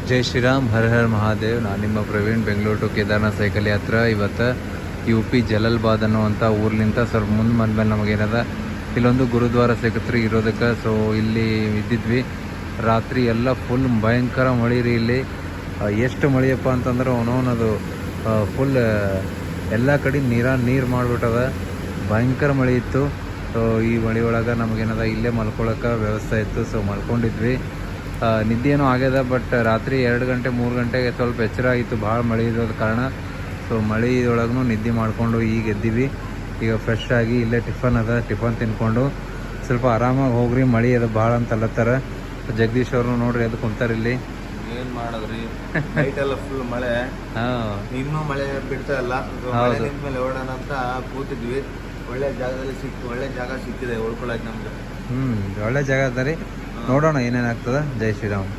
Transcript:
ಜೈ ಶ್ರೀರಾಮ್, ಹರ ಹರ್ ಮಹಾದೇವ್. ನಾನು ನಿಮ್ಮ Praveen, Bengaluru to Kedarnath cycle ಯಾತ್ರಾ. ಇವತ್ತು UP ಜಲಲ್ಬಾದ್ ಅನ್ನುವಂಥ ಊರ್ಲಿಂದ ಸ್ವಲ್ಪ ಮುಂದೆ ಬಂದ್ಮೇಲೆ ನಮಗೇನದ ಇಲ್ಲೊಂದು ಗುರುದ್ವಾರ ಸಿಗತ್ರಿ ಇರೋದಕ್ಕೆ. ಸೊ ಇಲ್ಲಿ ಇದ್ದಿದ್ವಿ ರಾತ್ರಿ ಎಲ್ಲ ಫುಲ್ ಭಯಂಕರ ಮಳೆ ರೀ. ಇಲ್ಲಿ ಎಷ್ಟು ಮಳೆಯಪ್ಪ ಅಂತಂದ್ರೆ ಅವನವನದು ಫುಲ್ ಎಲ್ಲ ಕಡೆ ನೀರು ಮಾಡಿಬಿಟ್ಟದ. ಭಯಂಕರ ಮಳೆ ಇತ್ತು. ಸೊ ಈ ಮಳೆ ಒಳಗೆ ನಮಗೇನದ ಇಲ್ಲೇ ಮಲ್ಕೊಳಕ್ಕೆ ವ್ಯವಸ್ಥೆ ಇತ್ತು. ಸೊ ಮಲ್ಕೊಂಡಿದ್ವಿ. ನಿದ್ದೆನೂ ಆಗ್ಯದ, ಬಟ್ ರಾತ್ರಿ 2 ಗಂಟೆ 3 ಗಂಟೆಗೆ ಸ್ವಲ್ಪ ಎಚ್ಚರ ಆಗಿತ್ತು ಭಾಳ ಮಳೆ ಇರೋದ ಕಾರಣ. ಸೊ ಮಳೆಯೊಳಗೂ ನಿದ್ದೆ ಮಾಡಿಕೊಂಡು ಈಗ ಎದ್ದೀವಿ. ಈಗ ಫ್ರೆಶ್ ಆಗಿ ಇಲ್ಲೇ ಟಿಫನ್ ಅದ, ಟಿಫನ್ ತಿನ್ಕೊಂಡು ಸ್ವಲ್ಪ ಆರಾಮಾಗಿ ಹೋಗ್ರಿ. ಮಳೆ ಅದು ಭಾಳ ಅಂತ ಅಲ್ಲತ್ತಾರ. ಜಗದೀಶ್ ಅವರು ನೋಡ್ರಿ ಅದು ಕುಂತಾರ ಇಲ್ಲಿ. ಏನ್ ಮಾಡಿದ್ರಿ, ನೈಟ್ ಎಲ್ಲ ಫುಲ್ ಮಳೆ. ಇನ್ನೂ ಮಳೆ ಬಿಡ್ತಾ ಇಲ್ಲ. ಮೇಲೆ ಓಡೋಣ ಅಂತ ಕೂತಿದ್ವಿ. ಒಳ್ಳೆ ಜಾಗದಲ್ಲಿ ಒಳ್ಳೆ ಜಾಗ ಸಿಕ್ಕಿದೆ ಉಳ್ಕೊಳ್ಳೋಕೆ ನಮ್ಗೆ. ಒಳ್ಳೆ ಜಾಗ ಅದ ರೀ. ನೋಡೋಣ ಏನೇನಾಗ್ತದ. ಜೈ ಶ್ರೀರಾಮ್.